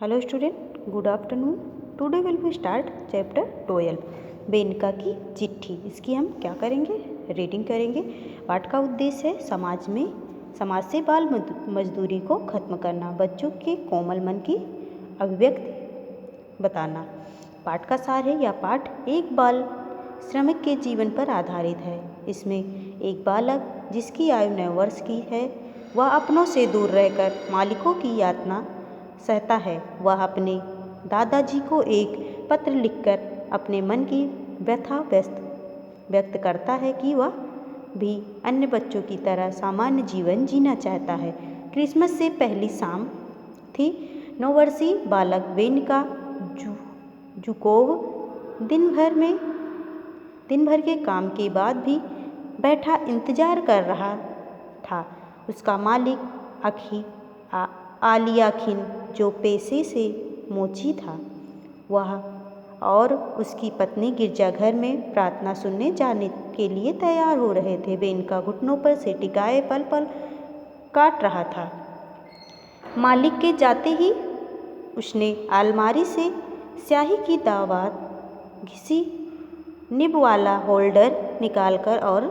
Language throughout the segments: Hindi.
Hello student, good afternoon. Today will be start chapter 12 Menka की चिट्ठी। इसकी हम क्या करेंगे? रीडिंग करेंगे। पाठ का उद्देश्य है समाज से बाल मजदूरी को खत्म करना, बच्चों के कोमल मन की अभिव्यक्ति बताना। पाठ का सार है, यह पाठ एक बाल श्रमिक के जीवन पर आधारित है। इसमें एक बालक जिसकी आयु 9 वर्ष की है, वह अपनों से दूर रहकर मालिकों की यातना सहता है। वह अपने दादाजी को एक पत्र लिखकर अपने मन की व्यथा व्यक्त करता है कि वह भी अन्य बच्चों की तरह सामान्य जीवन जीना चाहता है। क्रिसमस से पहली शाम थी। 9 वर्षीय बालक वेनिका जुकोव दिन भर के काम के बाद भी बैठा इंतजार कर रहा था। उसका मालिक आलियाखिन, जो पेशे से मोची था, वह और उसकी पत्नी गिरजाघर में प्रार्थना सुनने जाने के लिए तैयार हो रहे थे। वेनिका घुटनों पर से टिकाए पल पल काट रहा था। मालिक के जाते ही उसने अलमारी से स्याही की दावात घिसी निब वाला होल्डर निकालकर और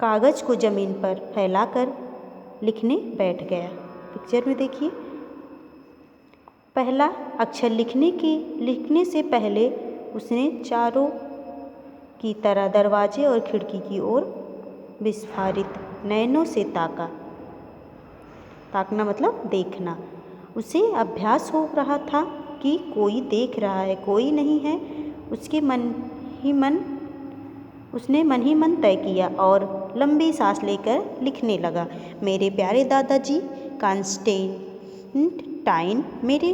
कागज़ को ज़मीन पर फैलाकर लिखने बैठ गया। पिक्चर में देखिए, पहला अक्षर लिखने से पहले उसने चारों की तरह दरवाजे और खिड़की की ओर विस्फारित नयनों से ताकना मतलब देखना। उसे अभ्यास हो रहा था कि कोई देख रहा है, कोई नहीं है। उसने मन ही मन तय किया और लंबी सांस लेकर लिखने लगा। मेरे प्यारे दादाजी कॉन्स्टेंटाइन, मेरे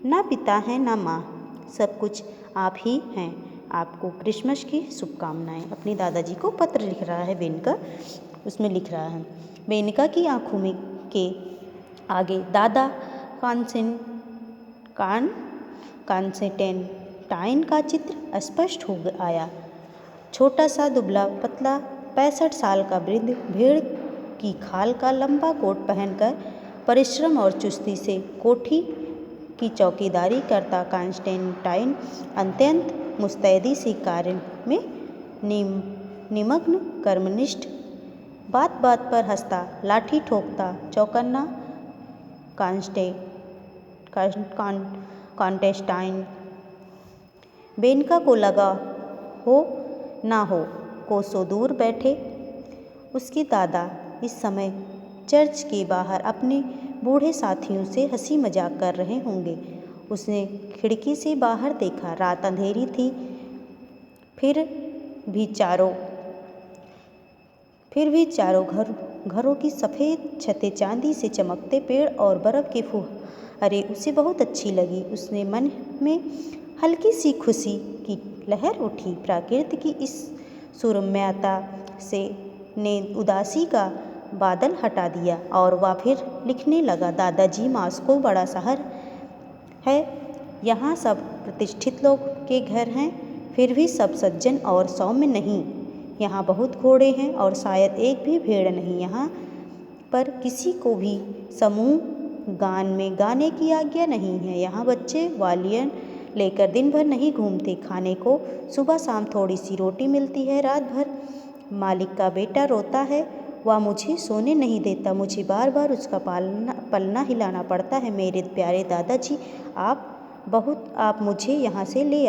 ना पिता हैं ना माँ, सब कुछ आप ही हैं। आपको क्रिसमस की शुभकामनाएं। अपने दादाजी को पत्र लिख रहा है वेनिका, उसमें लिख रहा है। वेनिका की आंखों में के आगे दादा कॉन्स्टेंटाइन का चित्र स्पष्ट हो आया। छोटा सा दुबला पतला 65 साल का वृद्ध, भेड़ की खाल का लंबा कोट पहनकर परिश्रम और चुस्ती से कोठी की चौकीदारी करता कॉन्स्टेंटाइन अत्यंत मुस्तैदी से कार्य में निमग्न, कर्मनिष्ठ, बात बात पर हंसता, लाठी ठोकता चौकन्ना कॉन्स्टेंटाइन। वेनिका को लगा हो ना हो कोसों दूर बैठे उसके दादा इस समय चर्च के बाहर अपने बूढ़े साथियों से हंसी मजाक कर रहे होंगे। उसने खिड़की से बाहर देखा। रात अंधेरी थी, फिर भी चारों घरों की सफ़ेद छतें, चांदी से चमकते पेड़ और बर्फ़ के फुहारे उसे बहुत अच्छी लगी। उसने मन में हल्की सी खुशी की लहर उठी। प्रकृति की इस सुरम्यता ने उदासी का बादल हटा दिया और वह फिर लिखने लगा। दादाजी, मॉस्को बड़ा शहर है। यहाँ सब प्रतिष्ठित लोग के घर हैं, फिर भी सब सज्जन और सौम्य नहीं। यहाँ बहुत घोड़े हैं और शायद एक भी भेड़ नहीं। यहाँ पर किसी को भी समूह गान में गाने की आज्ञा नहीं है। यहाँ बच्चे वालियन लेकर दिन भर नहीं घूमते। खाने को सुबह शाम थोड़ी सी रोटी मिलती है। रात भर मालिक का बेटा रोता है, वह मुझे सोने नहीं देता। मुझे बार बार उसका पलना हिलाना पड़ता है। मेरे प्यारे दादाजी, आप मुझे यहाँ से ले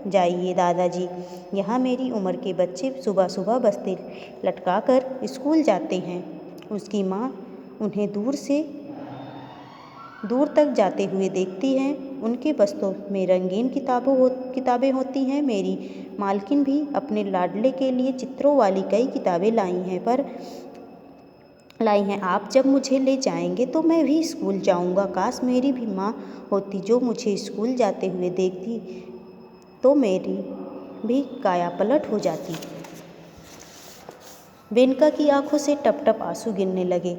जाइए। दादाजी, यहाँ मेरी उम्र के बच्चे सुबह सुबह बस्ते लटका कर स्कूल जाते हैं। उसकी माँ उन्हें दूर तक जाते हुए देखती हैं। उनके बस्तों में रंगीन किताबें होती हैं। मेरी मालकिन भी अपने लाडले के लिए चित्रों वाली कई किताबें लाई हैं। आप जब मुझे ले जाएंगे तो मैं भी स्कूल जाऊंगा। काश मेरी भी माँ होती जो मुझे स्कूल जाते हुए देखती तो मेरी भी काया पलट हो जाती। वेनिका की आंखों से टप टप आंसू गिरने लगे।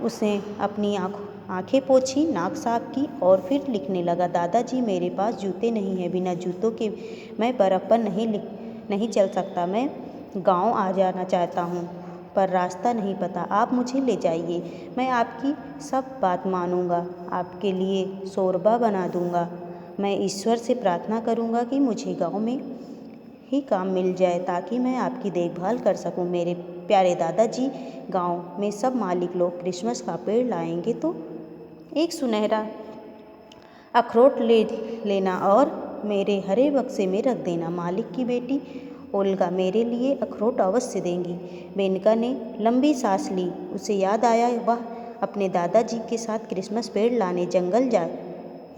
उसने अपनी आंखें पोंछी, नाक साफ की और फिर लिखने लगा। दादाजी, मेरे पास जूते नहीं हैं। बिना जूतों के मैं बर्फ़ पर नहीं चल सकता। मैं गांव आ जाना चाहता हूँ। पर रास्ता नहीं पता। आप मुझे ले जाइए, मैं आपकी सब बात मानूंगा, आपके लिए शोरबा बना दूंगा। मैं ईश्वर से प्रार्थना करूंगा कि मुझे गांव में ही काम मिल जाए ताकि मैं आपकी देखभाल कर सकूं। मेरे प्यारे दादाजी, गांव में सब मालिक लोग क्रिसमस का पेड़ लाएंगे तो एक सुनहरा अखरोट ले लेना और मेरे हरे बक्से में रख देना। मालिक की बेटी ओल्गा मेरे लिए अखरोट अवश्य देंगी। मेनका ने लंबी सांस ली। उसे याद आया वह अपने दादाजी के साथ क्रिसमस पेड़ लाने जंगल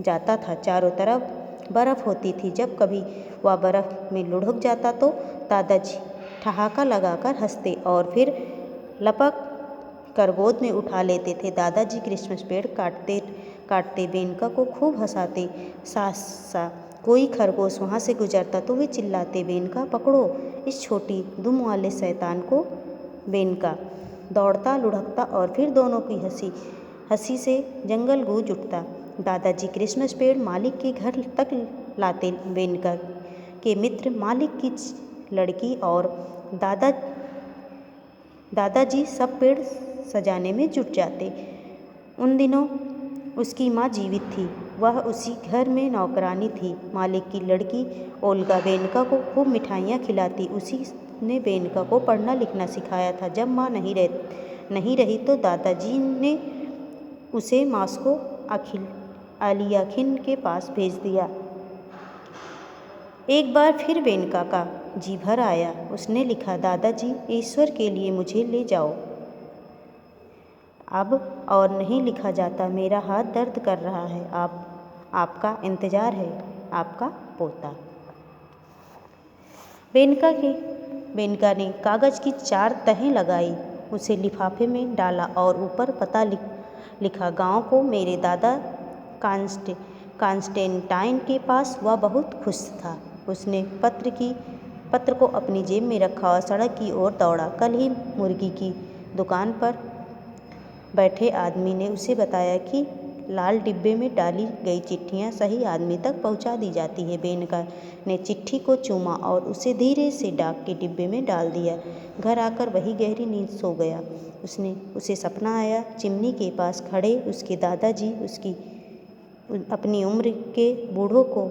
जाता था। चारों तरफ बर्फ़ होती थी। जब कभी वह बर्फ़ में लुढ़क जाता तो दादाजी ठहाका लगाकर हंसते और फिर लपक कर गोद में उठा लेते थे। दादाजी क्रिसमस पेड़ काटते काटते मेनका को खूब हंसाते। सा कोई खरगोश वहाँ से गुजरता तो वे चिल्लाते, मेनका पकड़ो इस छोटी दुम वाले शैतान को। मेनका दौड़ता लुढ़कता और फिर दोनों की हंसी से जंगल गूंज उठता। दादाजी क्रिसमस पेड़ मालिक के घर तक लाते। मेनका के मित्र, मालिक की लड़की और दादाजी सब पेड़ सजाने में जुट जाते। उन दिनों उसकी माँ जीवित थी। वह उसी घर में नौकरानी थी। मालिक की लड़की ओल्गा मेनका को खूब मिठाइयाँ खिलाती। उसी ने मेनका को पढ़ना लिखना सिखाया था। जब माँ नहीं रही तो दादाजी ने उसे मॉस्को आलियाखिन के पास भेज दिया। एक बार फिर मेनका का जी भर आया। उसने लिखा, दादाजी ईश्वर के लिए मुझे ले जाओ। अब और नहीं लिखा जाता। मेरा हाथ दर्द कर रहा है। आपका इंतज़ार है, आपका पोता। मेनका ने कागज़ की 4 तहें लगाई, उसे लिफाफे में डाला और ऊपर पता लिखा, गांव को मेरे दादा कांस्टेंटाइन के पास। वह बहुत खुश था। उसने पत्र को अपनी जेब में रखा और सड़क की ओर दौड़ा। कल ही मुर्गी की दुकान पर बैठे आदमी ने उसे बताया कि लाल डिब्बे में डाली गई चिट्ठियां सही आदमी तक पहुंचा दी जाती है। मेनका ने चिट्ठी को चूमा और उसे धीरे से डाक के डिब्बे में डाल दिया। घर आकर वही गहरी नींद सो गया। उसे सपना आया, चिमनी के पास खड़े उसके दादाजी अपनी उम्र के बूढ़ों को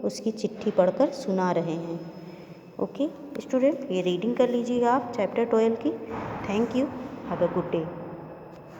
उसकी चिट्ठी पढ़कर सुना रहे हैं। ओके स्टूडेंट, ये रीडिंग कर लीजिएगा आप चैप्टर 12 की। Thank you, have a good day.